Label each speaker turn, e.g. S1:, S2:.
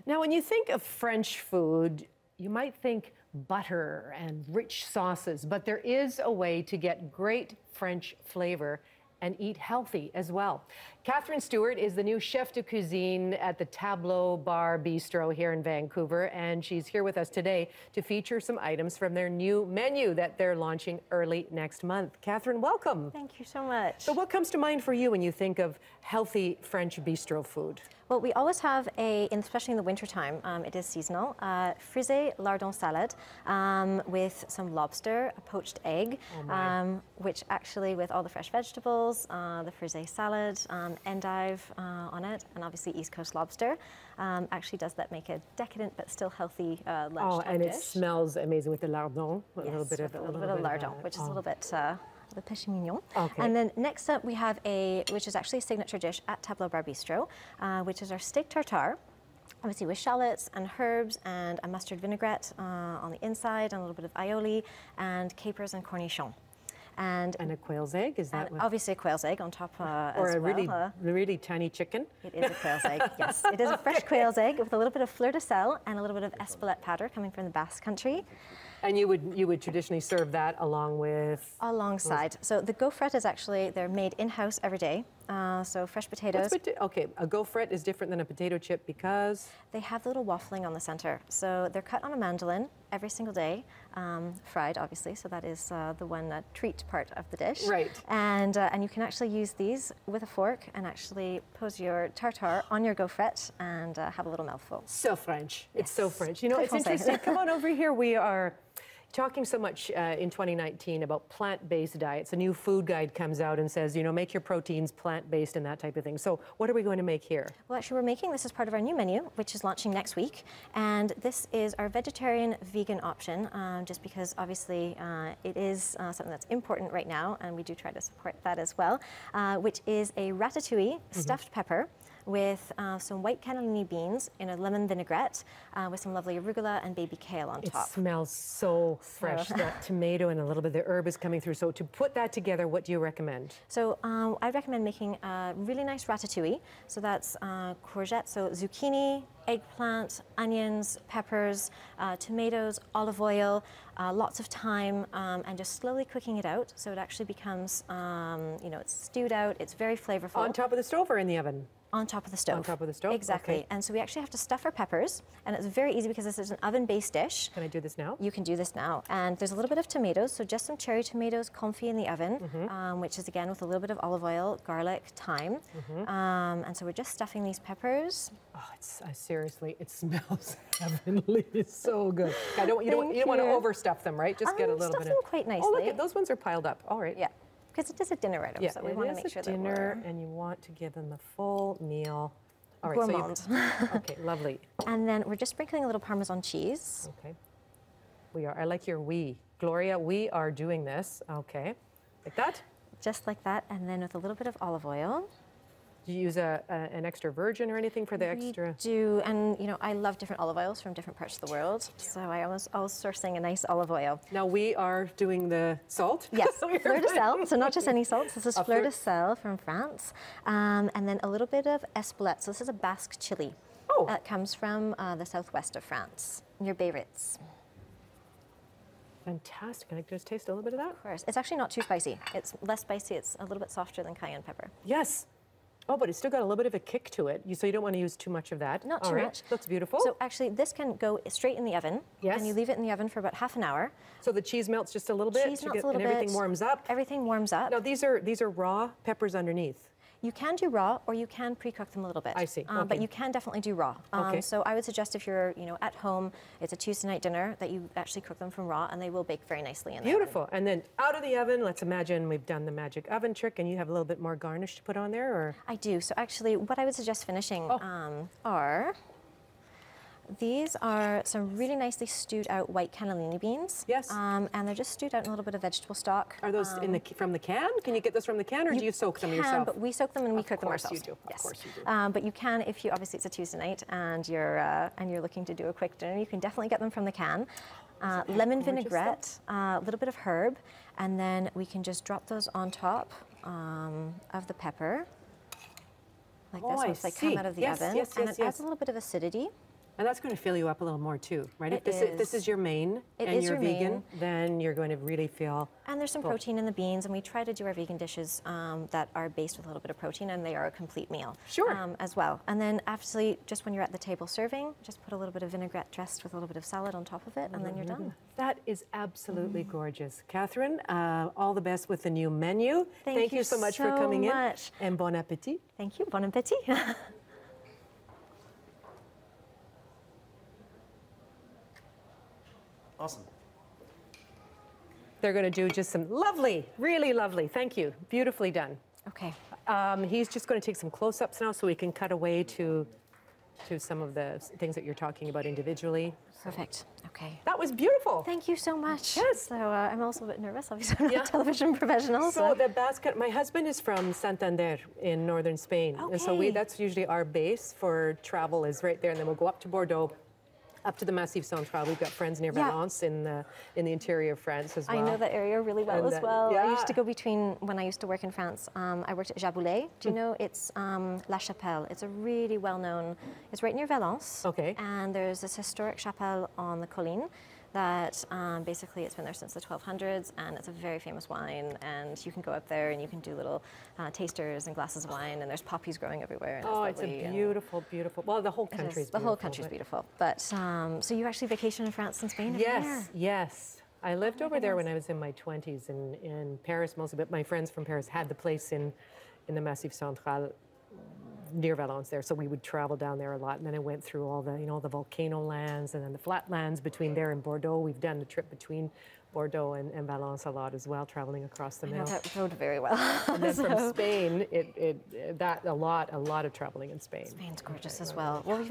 S1: Now, when you think of French food, you might think butter and rich sauces, but there is a way to get great French flavor and eat healthy as well. Catherine Steward is the new Chef de Cuisine at the Tableau Bar Bistro here in Vancouver, and she's here with us today to feature some items from their new menu that they're launching early next month. Catherine, welcome.
S2: Thank you so much.
S1: So what comes to mind for you when you think of healthy French bistro food?
S2: Well, we always have especially in the wintertime, it is seasonal, frisée lardon salad with some lobster, a poached egg, which actually with all the fresh vegetables, the frisée salad, endive on it, and obviously East Coast lobster, actually does that make a decadent but still healthy lunchtime
S1: Oh, and
S2: dish.
S1: it smells amazing with the lardon.
S2: Yes,
S1: a little bit of
S2: lardon, which is a little bit the péché mignon.
S1: Okay.
S2: And then next up we have which is actually a signature dish at Tableau Bar Bistro, which is our steak tartare. Obviously with shallots and herbs and a mustard vinaigrette on the inside, and a little bit of aioli and capers and cornichons. And
S1: a quail's egg, is that what?
S2: Obviously a quail's egg on top
S1: or
S2: as
S1: a
S2: well.
S1: really tiny chicken?
S2: It is a quail's egg, yes. It is a fresh quail's egg with a little bit of fleur de sel and a little bit of espelette powder coming from the Basque Country.
S1: And you would traditionally serve that along with?
S2: Alongside. So the gaufrette is actually, they're made in-house every day. So fresh potatoes.
S1: Okay, a gaufrette is different than a potato chip because?
S2: They have the little waffling on the center. So they're cut on a mandolin every single day, fried obviously, so that is the one treat part of the dish.
S1: Right.
S2: And you can actually use these with a fork and actually pose your tartare on your gaufrette and have a little mouthful.
S1: So French.
S2: Yes.
S1: It's so French. You know, it's interesting. Come on over here. We are talking so much in 2019 about plant-based diets. A new food guide comes out and says, you know, make your proteins plant-based and that type of thing. So what are we going to make here?
S2: Well, actually, we're making this as part of our new menu, which is launching next week. And this is our vegetarian vegan option, just because obviously it is something that's important right now, and we do try to support that as well, which is a ratatouille stuffed pepper with some white cannellini beans in a lemon vinaigrette with some lovely arugula and baby kale on top.
S1: It smells so fresh. That tomato and a little bit of the herb is coming through. So to put that together, what do you recommend?
S2: So I'd recommend making a really nice ratatouille. So that's courgette, so zucchini, eggplant, onions, peppers, tomatoes, olive oil, lots of thyme, and just slowly cooking it out so it actually becomes, you know, it's stewed out, it's very flavorful.
S1: On top of the stove or in the oven?
S2: On top of the stove.
S1: On top of the stove?
S2: Exactly.
S1: Okay.
S2: And so we actually have to stuff our peppers, and it's very easy because this is an oven-based dish.
S1: Can I do this now?
S2: You can do this now. And there's a little bit of tomatoes, so just some cherry tomatoes confit in the oven, which is again with a little bit of olive oil, garlic, thyme. And so we're just stuffing these peppers.
S1: Oh, seriously, it smells heavenly. It's so good. You don't want to overstuff them, right? Just get a little bit of.
S2: Stuff them quite nicely.
S1: Oh, look at those ones are piled up. All right.
S2: Yeah. Because it is a dinner item, so we want to make sure that we're...
S1: dinner, and you want to give them the full meal. All right,
S2: gourmand.
S1: Okay, lovely.
S2: And then we're just sprinkling a little Parmesan cheese.
S1: Okay. We are. I like your we. Gloria, we are doing this. Okay. Like that?
S2: Just like that, and then with a little bit of olive oil.
S1: Do you use an extra virgin or anything for the extra?
S2: We do, and you know, I love different olive oils from different parts of the world, so I always sourcing a nice olive oil.
S1: Now we are doing the salt.
S2: Yes, fleur de sel, so not just any salt, this is fleur de sel from France, and then a little bit of espelette, so this is a Basque chili that comes from the southwest of France, near Biarritz.
S1: Fantastic. Can I just taste a little bit of that?
S2: Of course. It's actually not too spicy. It's less spicy, it's a little bit softer than cayenne pepper.
S1: Yes. Oh, but it's still got a little bit of a kick to it. So you don't want to use too much of that.
S2: Not too much.
S1: Looks beautiful.
S2: So actually, this can go straight in the oven.
S1: Yes.
S2: And you leave it in the oven for about half an hour.
S1: So the cheese melts just a little bit.
S2: Cheese melts a little bit.
S1: And everything warms up.
S2: Everything warms up.
S1: Now these are raw peppers underneath.
S2: You can do raw, or you can pre-cook them a little bit.
S1: I see. Okay.
S2: But you can definitely do raw.
S1: Okay.
S2: So I would suggest if you're, you know, at home, it's a Tuesday night dinner, that you actually cook them from raw, and they will bake very nicely in the
S1: Beautiful. And then out of the oven, let's imagine we've done the magic oven trick, and you have a little bit more garnish to put on there, or?
S2: I do. So actually, what I would suggest finishing are these are some really nicely stewed out white cannellini beans.
S1: Yes.
S2: And they're just stewed out in a little bit of vegetable stock.
S1: Are those from the can? Can you get those from the can, or do you soak them yourself?
S2: But we soak them and we cook them
S1: Of
S2: ourselves.
S1: course you do.
S2: Yes.
S1: Of course you do.
S2: But you can, if you obviously it's a Tuesday night and you're looking to do a quick dinner, you can definitely get them from the can. Lemon vinaigrette, a little bit of herb, and then we can just drop those on top of the pepper, like this, once they come out of the oven. And it adds a little bit of acidity.
S1: And that's going to fill you up a little more too, right?
S2: It
S1: If this is your main
S2: It
S1: and
S2: is
S1: you're
S2: your
S1: vegan,
S2: main.
S1: then you're going to really feel
S2: And there's some
S1: full.
S2: protein in the beans, and we try to do our vegan dishes that are based with a little bit of protein, and they are a complete meal.
S1: Sure.
S2: As well. And then actually, just when you're at the table serving, just put a little bit of vinaigrette dressed with a little bit of salad on top of it, and then you're done.
S1: That is absolutely gorgeous. Catherine, all the best with the new menu.
S2: Thank
S1: you
S2: you
S1: so much for
S2: so
S1: coming
S2: much.
S1: in. And bon appétit.
S2: Thank you. Bon appétit.
S3: Awesome.
S1: They're going to do just some lovely, really lovely. Thank you. Beautifully done.
S2: Okay.
S1: He's just going to take some close-ups now so we can cut away to some of the things that you're talking about individually.
S2: Perfect. Okay.
S1: That was beautiful.
S2: Thank you so much.
S1: Yes.
S2: So I'm also a bit nervous. Obviously, I'm not
S1: Yeah.
S2: a television professional.
S1: So the basket, my husband is from Santander in northern Spain. And so
S2: Okay.
S1: that's usually our base for travel is right there. And then we'll go up to Bordeaux, up to the Massif Central. We've got friends near
S2: Yeah.
S1: Valence in the interior of France as well.
S2: I know that area really well
S1: And
S2: as well. I used to
S1: yeah.
S2: go between, when I used to work in France, I worked at Jaboulet. Do you know? It's La Chapelle. It's a really well-known, it's right near Valence.
S1: Okay.
S2: And there's this historic chapelle on the colline that basically it's been there since the 1200s, and it's a very famous wine, and you can go up there and you can do little tasters and glasses of wine, and there's poppies growing everywhere. And
S1: Oh,
S2: it's
S1: it's
S2: lovely
S1: a
S2: and
S1: beautiful, beautiful. Well, the whole
S2: it
S1: country
S2: is.
S1: is
S2: The
S1: beautiful.
S2: whole country's beautiful. But so you actually vacation in France and Spain? Have you been
S1: Yes,
S2: there?
S1: yes. I lived over there when I was in my 20s in Paris mostly, but my friends from Paris had the place in the Massif Central near Valence there, so we would travel down there a lot. And then I went through all the, the volcano lands and then the flat lands between there and Bordeaux. We've done the trip between Bordeaux and Valence a lot as well, traveling across the
S2: I know
S1: middle.
S2: that road very well.
S1: And then from
S2: So-
S1: Spain, a lot of traveling in Spain.
S2: Spain's gorgeous as well. Well, we've